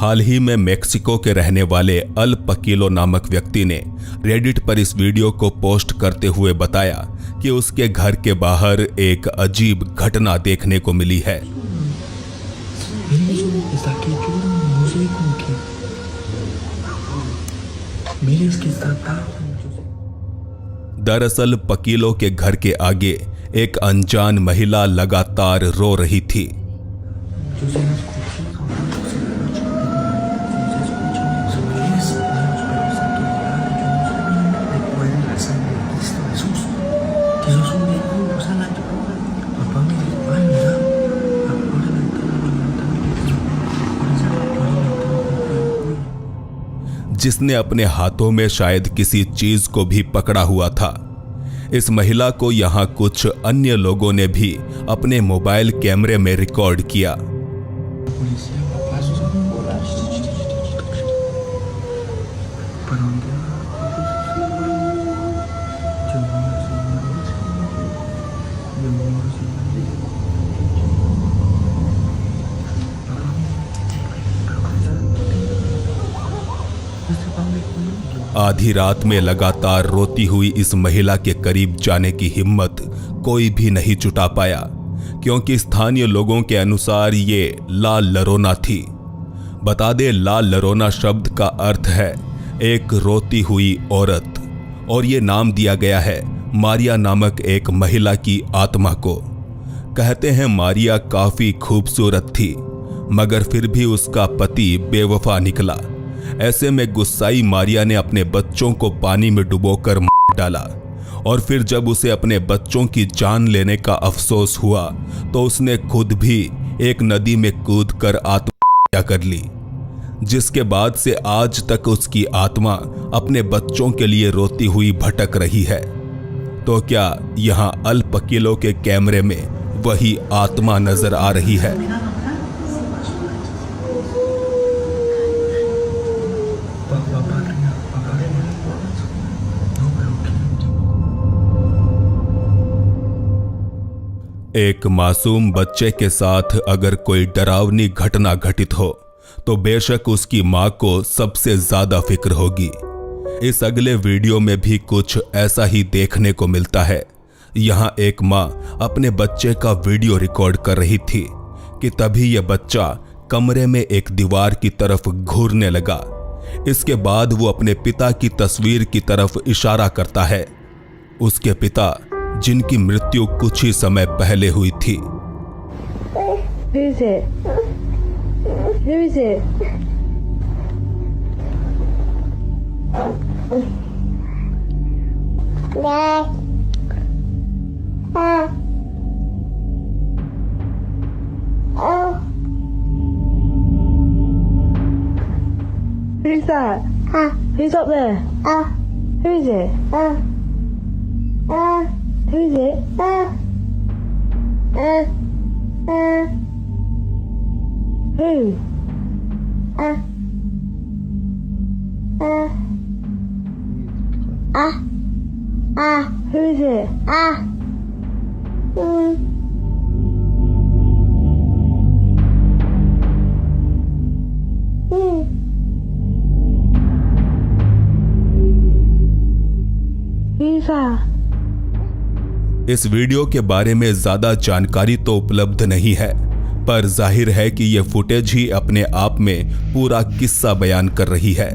हाल ही में मेक्सिको के रहने वाले अल पकीलो नामक व्यक्ति ने रेडिट पर इस वीडियो को पोस्ट करते हुए बताया कि उसके घर के बाहर एक अजीब घटना देखने को मिली है। दरअसल पकीलो के घर के आगे एक अनजान महिला लगातार रो रही थी। जिसने अपने हाथों में शायद किसी चीज को भी पकड़ा हुआ था। इस महिला को यहां कुछ अन्य लोगों ने भी अपने मोबाइल कैमरे में रिकॉर्ड किया। आधी रात में लगातार रोती हुई इस महिला के करीब जाने की हिम्मत कोई भी नहीं जुटा पाया, क्योंकि स्थानीय लोगों के अनुसार ये ला लरोना थी। बता दे, ला लरोना शब्द का अर्थ है एक रोती हुई औरत, और ये नाम दिया गया है मारिया नामक एक महिला की आत्मा को। कहते हैं मारिया काफी खूबसूरत थी, मगर फिर भी उसका पति बेवफा निकला। ऐसे में गुस्साई मारिया ने अपने बच्चों को पानी में डुबोकर मार डाला, और फिर जब उसे अपने बच्चों की जान लेने का अफसोस हुआ तो उसने खुद भी एक नदी में कूदकर आत्महत्या कर ली, जिसके बाद से आज तक उसकी आत्मा अपने बच्चों के लिए रोती हुई भटक रही है। तो क्या यहां अल पकीलो के कैमरे में वही आत्मा नजर आ रही है? एक मासूम बच्चे के साथ अगर कोई डरावनी घटना घटित हो तो बेशक उसकी मां को सबसे ज्यादा फिक्र होगी। इस अगले वीडियो में भी कुछ ऐसा ही देखने को मिलता है। यहां एक मां अपने बच्चे का वीडियो रिकॉर्ड कर रही थी कि तभी यह बच्चा कमरे में एक दीवार की तरफ घूरने लगा। इसके बाद वो अपने पिता की तस्वीर की तरफ इशारा करता है। उसके पिता, जिनकी मृत्यु कुछ ही समय पहले हुई थी। Who's that? Who's up there? Who is it? Who is it? Who? Who is it? Who's that? इस वीडियो के बारे में ज्यादा जानकारी तो उपलब्ध नहीं है, पर जाहिर है कि यह फुटेज ही अपने आप में पूरा किस्सा बयान कर रही है।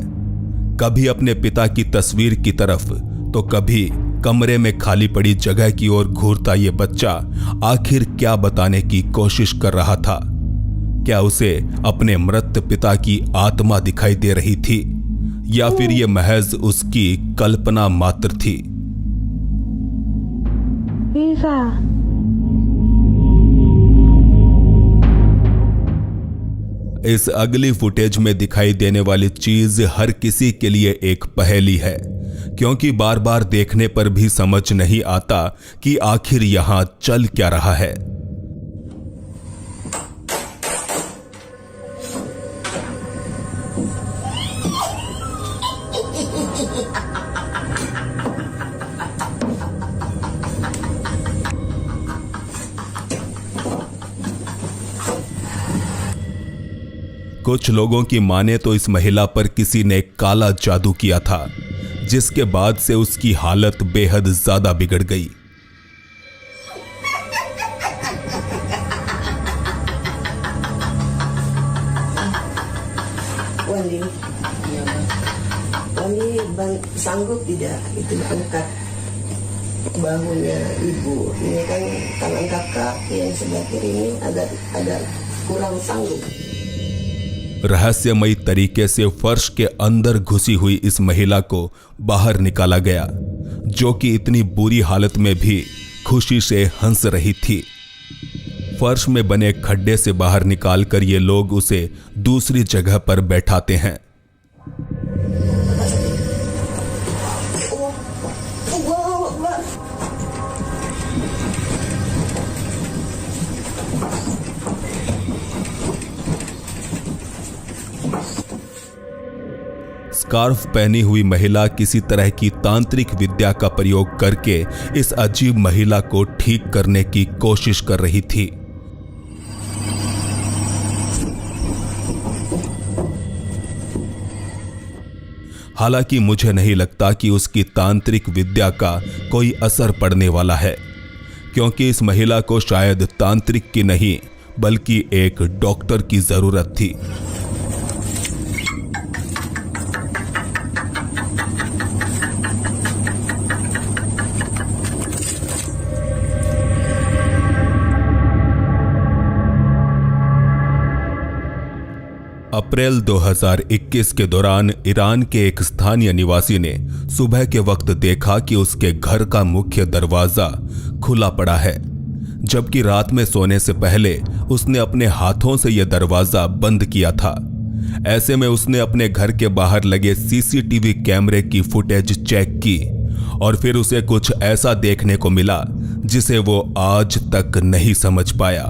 कभी अपने पिता की तस्वीर की तरफ तो कभी कमरे में खाली पड़ी जगह की ओर घूरता ये बच्चा आखिर क्या बताने की कोशिश कर रहा था? क्या उसे अपने मृत पिता की आत्मा दिखाई दे रही थी, या फिर यह महज उसकी कल्पना मात्र थी? इस अगली फुटेज में दिखाई देने वाली चीज हर किसी के लिए एक पहेली है, क्योंकि बार बार देखने पर भी समझ नहीं आता कि आखिर यहां चल क्या रहा है। कुछ लोगों की माने तो इस महिला पर किसी ने काला जादू किया था, जिसके बाद से उसकी हालत बेहद ज्यादा बिगड़ गई। Wali sanggup tidak itu angkat bahunya ibu. Ini kan tangan kakak yang sebelah kiri ini agak kurang sanggup. रहस्यमयी तरीके से फर्श के अंदर घुसी हुई इस महिला को बाहर निकाला गया, जो कि इतनी बुरी हालत में भी खुशी से हंस रही थी। फर्श में बने खड्डे से बाहर निकालकर ये लोग उसे दूसरी जगह पर बैठाते हैं। स्कार्फ पहनी हुई महिला किसी तरह की तांत्रिक विद्या का प्रयोग करके इस अजीब महिला को ठीक करने की कोशिश कर रही थी। हालांकि मुझे नहीं लगता कि उसकी तांत्रिक विद्या का कोई असर पड़ने वाला है, क्योंकि इस महिला को शायद तांत्रिक की नहीं बल्कि एक डॉक्टर की जरूरत थी। अप्रैल 2021 के दौरान ईरान के एक स्थानीय निवासी ने सुबह के वक्त देखा कि उसके घर का मुख्य दरवाजा खुला पड़ा है, जबकि रात में सोने से पहले उसने अपने हाथों से यह दरवाजा बंद किया था। ऐसे में उसने अपने घर के बाहर लगे सीसीटीवी कैमरे की फुटेज चेक की और फिर उसे कुछ ऐसा देखने को मिला जिसे वो आज तक नहीं समझ पाया।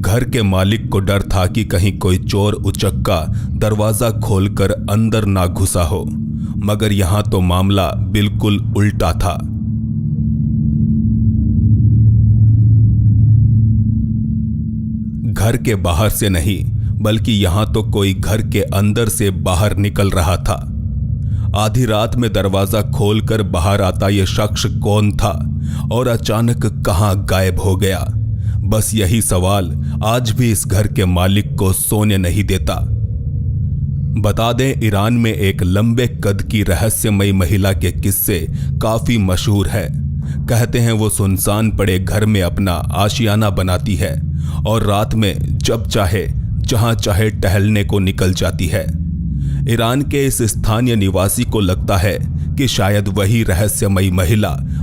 घर के मालिक को डर था कि कहीं कोई चोर उचक्का दरवाजा खोलकर अंदर ना घुसा हो, मगर यहां तो मामला बिल्कुल उल्टा था। घर के बाहर से नहीं बल्कि यहां तो कोई घर के अंदर से बाहर निकल रहा था। आधी रात में दरवाजा खोलकर बाहर आता यह शख्स कौन था और अचानक कहां गायब हो गया? बस यही सवाल आज भी इस घर के मालिक को सोने नहीं देता। बता दें, ईरान में एक लंबे कद की रहस्यमयी महिला के किस्से काफी मशहूर है। कहते हैं वो सुनसान पड़े घर में अपना आशियाना बनाती है और रात में जब चाहे जहां चाहे टहलने को निकल जाती है। ईरान के इस स्थानीय निवासी को लगता है कि शायद वही रहस्यमयी महिला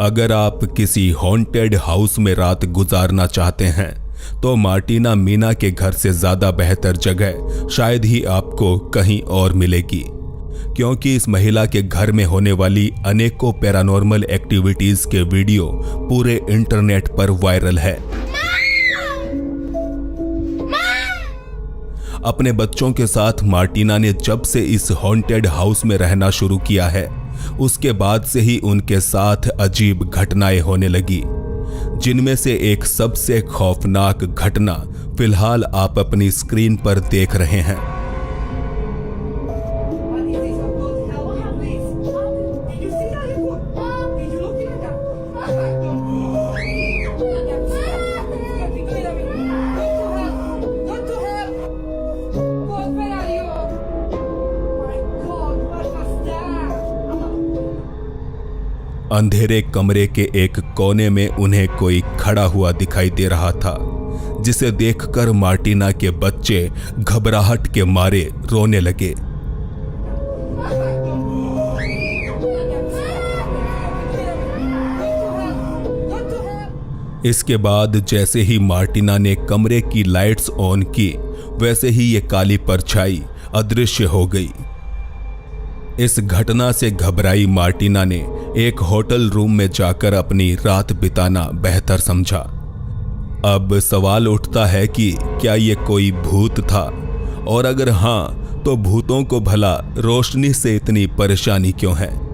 अगर आप किसी हॉन्टेड हाउस में रात गुजारना चाहते हैं तो मार्टिना मीना के घर से ज्यादा बेहतर जगह शायद ही आपको कहीं और मिलेगी, क्योंकि इस महिला के घर में होने वाली अनेकों पैरानॉर्मल एक्टिविटीज के वीडियो पूरे इंटरनेट पर वायरल है। अपने बच्चों के साथ मार्टिना ने जब से इस हॉन्टेड हाउस में रहना शुरू किया है, उसके बाद से ही उनके साथ अजीब घटनाएं होने लगी, जिनमें से एक सबसे खौफनाक घटना फिलहाल आप अपनी स्क्रीन पर देख रहे हैं। अंधेरे कमरे के एक कोने में उन्हें कोई खड़ा हुआ दिखाई दे रहा था, जिसे देखकर मार्टिना के बच्चे घबराहट के मारे रोने लगे। इसके बाद जैसे ही मार्टिना ने कमरे की लाइट्स ऑन की, वैसे ही ये काली परछाई अदृश्य हो गई। इस घटना से घबराई मार्टिना ने एक होटल रूम में जाकर अपनी रात बिताना बेहतर समझा। अब सवाल उठता है कि क्या ये कोई भूत था, और अगर हाँ तो भूतों को भला रोशनी से इतनी परेशानी क्यों है।